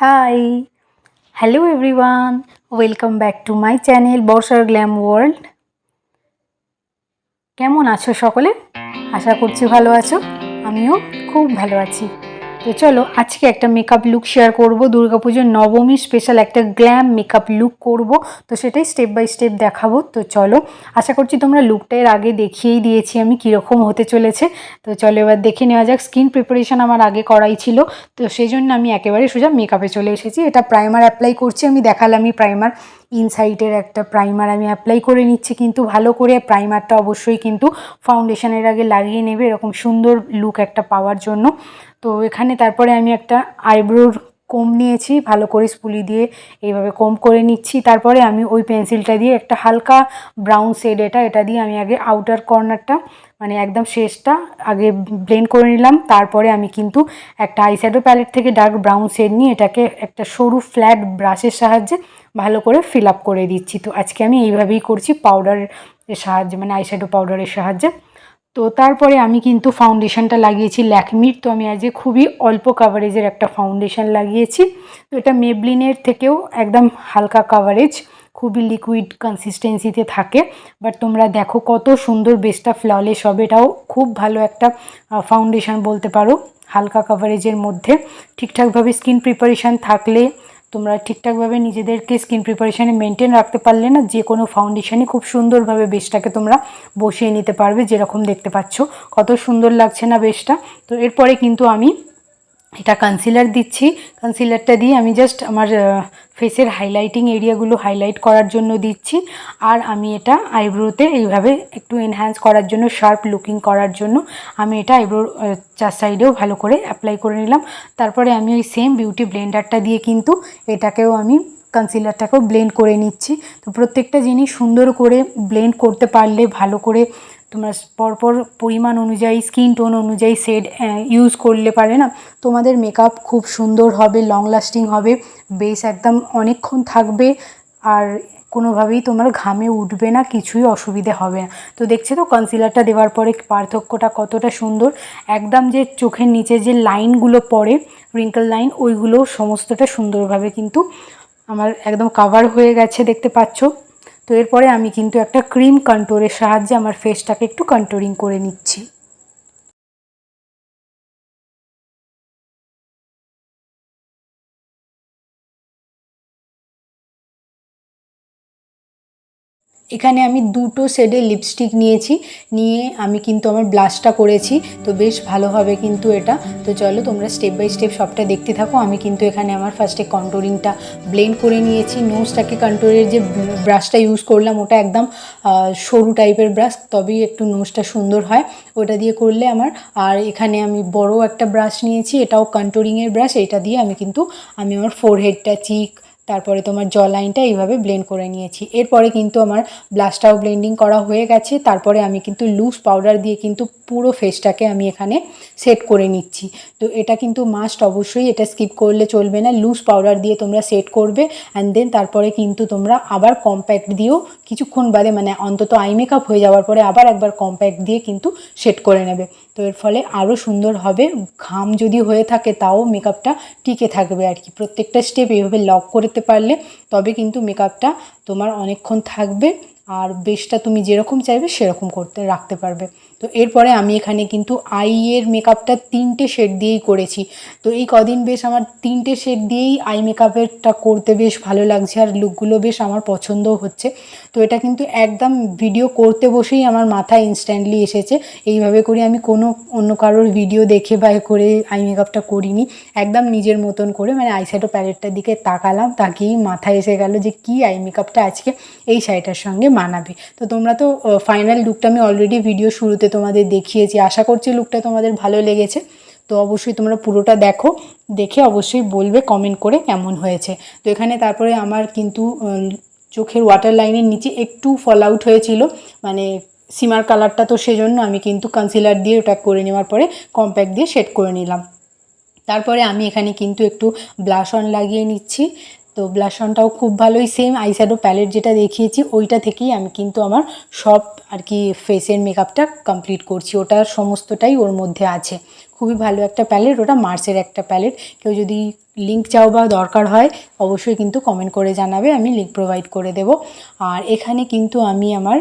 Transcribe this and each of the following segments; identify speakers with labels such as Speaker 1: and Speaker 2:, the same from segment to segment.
Speaker 1: High, hello everyone, welcome back to my channel বর্ষার glam world. কেমন আছো সকলে? আশা করছি ভালো আছো। আমিও খুব ভালো আছি। তো চলো আজকে একটা মেকআপ লুক শেয়ার করব। দুর্গাপুজোর নবমী স্পেশাল একটা গ্ল্যাম মেকআপ লুক করব। তো সেটাই স্টেপ বাই স্টেপ দেখাবো। তো চলো, আশা করছি তোমরা লুকটা এর আগে দেখিয়েই দিয়েছি আমি কীরকম হতে চলেছে। তো চলো এবার দেখে নেওয়া যাক। স্কিন প্রিপারেশন আমার আগে করাই ছিল, তো সেই জন্য আমি একেবারে সোজা মেকআপে চলে এসেছি। এটা প্রাইমার অ্যাপ্লাই করছি, আমি দেখালামই প্রাইমার। ইনসাইটের একটা প্রাইমার আমি অ্যাপ্লাই করে নিচ্ছি, কিন্তু ভালো করে প্রাইমারটা অবশ্যই কিন্তু ফাউন্ডেশনের আগে লাগিয়ে নেবে, এরকম সুন্দর লুক একটা পাওয়ার জন্য। তো এখানে তারপরে আমি একটা আইব্রোর কোম নিয়েছি, ভালো করে স্পুলি দিয়ে এইভাবে কোম করে নিচ্ছি। তারপরে আমি ওই পেন্সিলটা দিয়ে একটা হালকা ব্রাউন শেড, এটা দিয়ে আমি আগে আউটার কর্নারটা মানে একদম শেষটা আগে ব্লেন্ড করে নিলাম। তারপরে আমি কিন্তু একটা আইশ্যাডো প্যালেট থেকে ডার্ক ব্রাউন শেড নিয়ে এটাকে একটা সরু ফ্ল্যাট ব্রাশের সাহায্যে ভালো করে ফিল আপ করে দিচ্ছি। তো আজকে আমি এইভাবেই করছি, পাউডারের সাহায্যে, মানে আইশ্যাডো পাউডারের সাহায্যে। তো তারপরে আমি কিন্তু ফাউন্ডেশনটা লাগিয়েছি ল্যাকমির। তো আমি আজকে খুবই অল্প কাভারেজের একটা ফাউন্ডেশন লাগিয়েছি। তো এটা মেবলিনের থেকেও একদম হালকা কাভারেজ, খুবই লিকুইড কনসিস্টেন্সিতে থাকে। বাট তোমরা দেখো কত সুন্দর, বেসটা ফ্ললেস হবে। এটাও খুব ভালো একটা ফাউন্ডেশন বলতে পারো, হালকা কাভারেজের মধ্যে। ঠিকঠাকভাবে স্কিন প্রিপারেশান থাকলে, তোমরা ঠিকঠাকভাবে নিজেদেরকে স্কিন প্রিপারেশানে মেনটেন রাখতে পারলে না, যে কোনো ফাউন্ডেশনই খুব সুন্দরভাবে বেসটাকে তোমরা বসিয়ে নিতে পারবে। যেরকম দেখতে পাচ্ছ কত সুন্দর লাগছে না বেসটা। তো এরপরে কিন্তু আমি এটা কনসিলার দিচ্ছি। কনসিলারটা দিয়ে আমি জাস্ট আমার ফেসের হাইলাইটিং এরিয়াগুলো হাইলাইট করার জন্য দিচ্ছি। আর আমি এটা আইব্রোতে এইভাবে একটু এনহ্যান্স করার জন্য, শার্প লুকিং করার জন্য আমি এটা আইব্রোর চার সাইডেও ভালো করে অ্যাপ্লাই করে নিলাম। তারপরে আমি ওই সেম বিউটি ব্লেন্ডারটা দিয়ে কিন্তু এটাকেও আমি কনসিলারটাকেও ব্লেন্ড করে নিচ্ছি। তো প্রত্যেকটা জিনিস সুন্দর করে ব্লেন্ড করতে পারলে, ভালো করে তোমরা পরপর পরিমাণ অনুযায়ী, স্কিন টোন অনুযায়ী শেড ইউজ করলে পারে না, তোমাদের মেকআপ খুব সুন্দর হবে, লং লাস্টিং হবে, বেস একদম অনেকক্ষণ থাকবে, আর কোনোভাবেই তোমার ঘামে উঠবে না, কিছুই অসুবিধে হবে না। তো দেখছো তো কনসিলারটা দেওয়ার পরে পার্থক্যটা কতটা সুন্দর। একদম যে চোখের নিচে যে লাইনগুলো পড়ে, রিঙ্কেল লাইন, ওইগুলো সমস্তটা সুন্দরভাবে কিন্তু আমার একদম কাভার হয়ে গেছে, দেখতে পাচ্ছ। তো এরপরে আমি কিন্তু একটা ক্রিম কন্ট্রোরের সাহায্যে আমার ফেসটাকে একটু কন্ট্রোরিং করে নিচ্ছি। এখানে আমি দুটো শেডের লিপস্টিক নিয়েছি, নিয়ে আমি কিন্তু আমার ব্লাশটা করেছি। তো বেশ ভালো হবে কিন্তু এটা। তো চলো তোমরা স্টেপ বাই স্টেপ সবটা দেখতে থাকো। আমি কিন্তু এখানে আমার ফার্স্টে কন্ট্রোরিংটা ব্লেন্ড করে নিয়েছি। নোজটাকে কন্ট্রোরের যে ব্রাশটা ইউজ করলাম ওটা একদম সরু টাইপের ব্রাশ, তবেই একটু নোজটা সুন্দর হয়, ওটা দিয়ে করলে আমার। আর এখানে আমি বড় একটা ব্রাশ নিয়েছি, এটাও কন্ট্রোরিংয়ের ব্রাশ। এটা দিয়ে আমি আমার ফোরহেডটা, চিক, তারপরে তোমার জ লাইনটা এইভাবে ব্লেন্ড করে নিয়েছি। এরপরে কিন্তু আমার ব্লাশটাও ব্লেন্ডিং করা হয়ে গেছে। তারপরে আমি কিন্তু লুজ পাউডার দিয়ে কিন্তু পুরো ফেসটাকে আমি এখানে সেট করে নিচ্ছি। তো এটা কিন্তু মাস্ট, অবশ্যই এটা স্কিপ করলে চলবে না। লুজ পাউডার দিয়ে তোমরা সেট করবে, অ্যান্ড দেন তারপরে কিন্তু তোমরা আবার কম্প্যাক্ট দিয়েও কিছুক্ষণ বাদে, মানে অন্তত আই মেকআপ হয়ে যাওয়ার পরে আবার একবার কম্প্যাক্ট দিয়ে কিন্তু সেট করে নেবে। তো এর ফলে আরও সুন্দর হবে। ঘাম যদি হয়ে থাকে তাও মেকআপটা টিকে থাকবে আর কি। প্রত্যেকটা স্টেপ এইভাবে লক করতে পারলে তবে কিন্তু মেকআপটা তোমার অনেকক্ষণ থাকবে, আর বেসটা তুমি যেরকম চাইবে সেরকম করতে রাখতে পারবে। তো এরপরে আমি এখানে কিন্তু আইয়ের মেকআপটা 3টে শেড দিয়েই করেছি। তো এই কদিন বেশ আমার 3টে শেড দিয়েই আই মেকআপেরটা করতে বেশ ভালো লাগছে, আর লুকগুলো বেশ আমার পছন্দও হচ্ছে। তো এটা কিন্তু একদম ভিডিও করতে বসেই আমার মাথায় ইনস্ট্যান্টলি এসেছে। এইভাবে করে আমি কোনো অন্য কারোর ভিডিও দেখে বা করে আই মেকআপটা করিনি। একদম নিজের মতন করে, মানে আইশ্যাডো প্যালেটটার দিকে তাকালাম, তাকিয়েই মাথায় এসে গেল যে কী আই মেকআপটা আজকে এই শাড়িটার সঙ্গে মানাবে। তো তোমরা তো ফাইনাল লুকটা আমি অলরেডি ভিডিও শুরুতে তোমাদের দেখিয়েছি। আশা করছি লুকটা তোমাদের ভালো লেগেছে। তো অবশ্যই তোমরা পুরোটা দেখো, দেখে অবশ্যই বলবে কমেন্ট করে কেমন হয়েছে। তো এখানে তারপরে আমার কিন্তু চোখের ওয়াটার লাইনের নিচে একটু ফল আউট হয়েছিল, মানে সিমার কালারটা, তো সেজন্য আমি কিন্তু কনসিলার দিয়ে ওটা করে নেওয়ার পরে কম্প্যাক্ট দিয়ে শেড করে নিলাম। তারপরে আমি এখানে কিন্তু একটু ব্লাশ অন লাগিয়ে নিচ্ছি। তো ব্লাশ অনটাও খুব ভালোই, সেম আইশ্যাডো প্যালেট যেটা দেখিয়েছি ওইটা থেকেই আমি কিন্তু আমার সব আর কি ফেসের মেকআপটা কমপ্লিট করছি, ওটার সমস্তটাই ওর মধ্যে আছে। খুবই ভালো একটা প্যালেট, ওটা মার্সের একটা প্যালেট। কেউ যদি লিঙ্ক চাও বা দরকার হয় অবশ্যই কিন্তু কমেন্ট করে জানাবে, আমি লিঙ্ক প্রোভাইড করে দেব। আর এখানে কিন্তু আমি আমার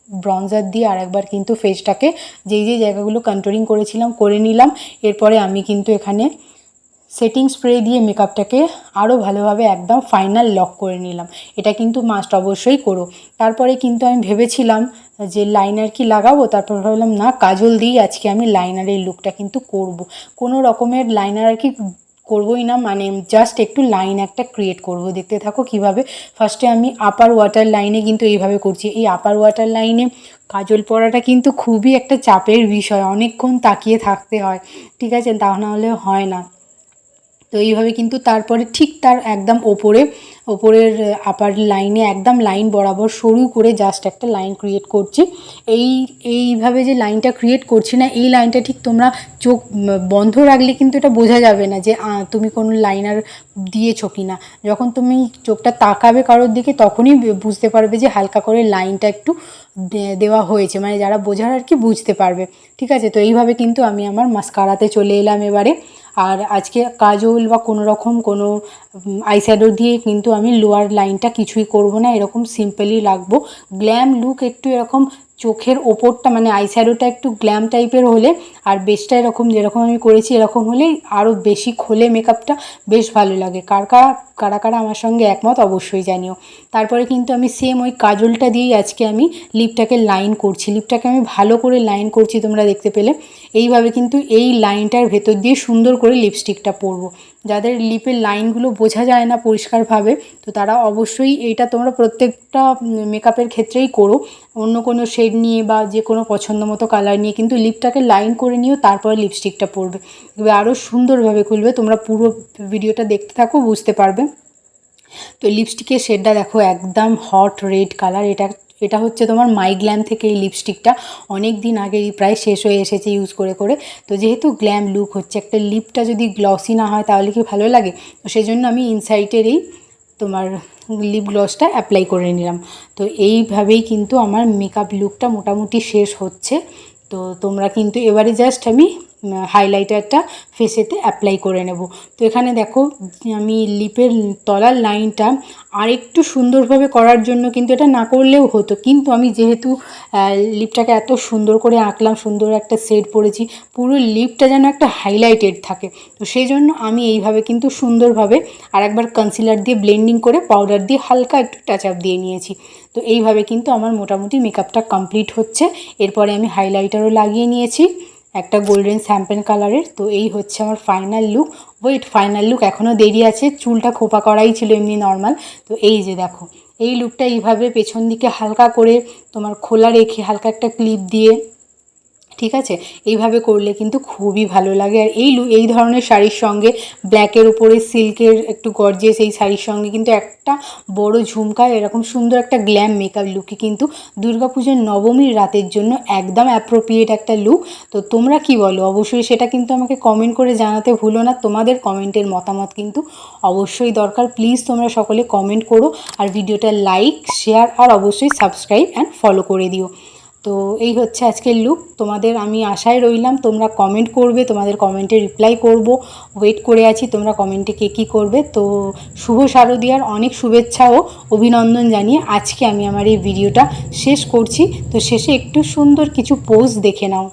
Speaker 1: ব্রঞ্জার দিয়ে আরেকবার কিন্তু ফেসটাকে যেই জায়গাগুলো কন্ট্রোলিং করেছিলাম করে নিলাম। এরপরে আমি কিন্তু এখানে সেটিং স্প্রে দিয়ে মেকআপটাকে আরও ভালোভাবে একদম ফাইনাল লক করে নিলাম। এটা কিন্তু মাস্ট অবশ্যই করো। তারপরে কিন্তু আমি ভেবেছিলাম যে লাইনার কি লাগাবো, তারপর ভাবলাম না, কাজল দিয়েই আজকে আমি লাইনারের লুকটা কিন্তু করব। কোনো রকমের লাইনার আর কি করবোই না, মানে জাস্ট একটু লাইন একটা ক্রিয়েট করব। দেখতে থাকো কিভাবে। ফার্স্টে আমি আপার ওয়াটার লাইনে কিন্তু এইভাবে করছি। এই আপার ওয়াটার লাইনে কাজল পরাটা কিন্তু খুবই একটা চাপের বিষয়, অনেকক্ষণ তাকিয়ে থাকতে হয়, ঠিক আছে, তা নাহলে হয় না। তো এইভাবে কিন্তু তারপরে ঠিক তার একদম ওপরের আপার লাইনে একদম লাইন বরাবর সরু করে জাস্ট একটা লাইন ক্রিয়েট করছি। এইভাবে যে লাইনটা ক্রিয়েট করছি না, এই লাইনটা ঠিক তোমরা চোখ বন্ধ রাখলে কিন্তু এটা বোঝা যাবে না যে তুমি কোনো লাইনার দিয়েছো কি না। যখন তুমি চোখটা তাকাবে কারোর দিকে তখনই বুঝতে পারবে যে হালকা করে লাইনটা একটু দেওয়া হয়েছে, মানে যারা বোঝার আর কি বুঝতে পারবে, ঠিক আছে। তো এইভাবে কিন্তু আমি আমার মাস্কারাতে চলে এলাম এবারে। আর আজকে কাজল বা কোনো রকম কোনো আইশ্যাডো দিয়ে কিন্তু আমি লোয়ার লাইনটা কিছুই করব না, এরকম সিম্পলি রাখবো। গ্ল্যাম লুক একটু এরকম চোখের ওপরটা মানে আইশ্যাডোটা একটু গ্ল্যাম টাইপের হলে আর বেশটা এরকম যেরকম আমি করেছি এরকম হলেই আরও বেশি খোলে মেকআপটা, বেশ ভালো লাগে। কারা কারা আমার সঙ্গে একমত অবশ্যই জানিও। তারপরে কিন্তু আমি সেম ওই কাজলটা দিয়েই আজকে আমি লিপটাকে লাইন করছি। লিপটাকে আমি ভালো করে লাইন করছি, তোমরা দেখতে পেলে। এইভাবে কিন্তু এই লাইনটার ভেতর দিয়ে সুন্দর করে লিপস্টিকটা পরবো। যাদের লিপের লাইনগুলো বোঝা যায় না পরিষ্কারভাবে, তো তারা অবশ্যই এইটা তোমরা প্রত্যেকটা মেকআপের ক্ষেত্রেই করো। অন্য কোনো শেড নিয়ে বা যে কোনো পছন্দ মতো কালার নিয়ে কিন্তু লিপটাকে লাইন করে নিও, তারপরে লিপস্টিকটা পরবে, এবার আরও সুন্দরভাবে খুলবে। তোমরা পুরো ভিডিওটা দেখতে থাকো, বুঝতে পারবে। তো লিপস্টিকের শেডটা দেখো একদম হট রেড কালার। এটা হচ্ছে তোমার মাই গ্ল্যাম থেকে এই লিপস্টিকটা অনেক দিন আগেই প্রায় শেষ হয়ে এসেছে ইউজ করে করে। তো যেহেতু গ্ল্যাম লুক হচ্ছে, একটা লিপটা যদি গ্লসি না হয় তাহলে কি ভালো লাগে, তো সেই জন্য আমি ইনসাইটের এই তোমার লিপ গ্লসটা অ্যাপ্লাই করে নিলাম। তো এইভাবেই কিন্তু আমার মেকআপ লুকটা মোটামুটি শেষ হচ্ছে। তো তোমরা কিন্তু এবারে জাস্ট আমি হাইলাইটারটা ফেসেতে অ্যাপ্লাই করে নেব। তো এখানে দেখো আমি লিপের তলার লাইনটা আর একটু সুন্দরভাবে করার জন্য কিন্তু এটা না করলেও হতো, কিন্তু আমি যেহেতু লিপটাকে এত সুন্দর করে আঁকলাম, সুন্দর একটা শেড পরেছি, পুরো লিপটা যেন একটা হাইলাইটেড থাকে, তো সেই জন্য আমি এইভাবে কিন্তু সুন্দরভাবে আর একবার কনসিলার দিয়ে ব্লেন্ডিং করে পাউডার দিয়ে হালকা একটু টাচ আপ দিয়ে নিয়েছি। তো এইভাবে কিন্তু আমার মোটামুটি মেকআপটা কমপ্লিট হচ্ছে। এরপরে আমি হাইলাইটারও লাগিয়ে নিয়েছি একটা গোল্ডেন শ্যাম্পেন কালারের। তো এই হচ্ছে আমার ফাইনাল লুক। ফাইনাল লুক এখনও দেরি আছে, চুলটা খোপা করাই ছিল এমনি নর্মাল। তো এই যে দেখো এই লুকটা এইভাবে পেছন দিকে হালকা করে তোমার খোলা রেখে হালকা একটা ক্লিপ দিয়ে, ঠিক আছে, এইভাবে করলে কিন্তু খুবই ভালো লাগে। আর এই ধরনের শাড়ির সঙ্গে ব্ল্যাকের উপরে সিল্কের একটু গর্জিয়াস এই শাড়ির সঙ্গে কিন্তু একটা বড় ঝুমকা, এরকম সুন্দর একটা গ্ল্যাম মেকআপ লুকে কিন্তু দুর্গাপুজোর নবমীর রাতের জন্য একদম অ্যাপ্রোপ্রিয়েট একটা লুক। তো তোমরা কি বলো অবশ্যই সেটা কিন্তু আমাকে কমেন্ট করে জানাতে ভুলো না। তোমাদের কমেন্টের মতামত কিন্তু অবশ্যই দরকার। প্লিজ তোমরা সকলে কমেন্ট করো আর ভিডিওটা লাইক, শেয়ার আর অবশ্যই সাবস্ক্রাইব অ্যান্ড ফলো করে দিও। তো এই হচ্ছে আজকের লুক। তোমাদের আমি আশায় রইলাম তোমরা কমেন্ট করবে, তোমাদের কমেন্টে রিপ্লাই করব, ওয়েট করে আছি তোমরা কমেন্টে কে কী করবে। তো শুভ শারদীয়ার অনেক শুভেচ্ছা ও অভিনন্দন জানিয়ে আজকে আমি আমার এই ভিডিওটা শেষ করছি। তো শেষে একটু সুন্দর কিছু পোজ দেখে নাও।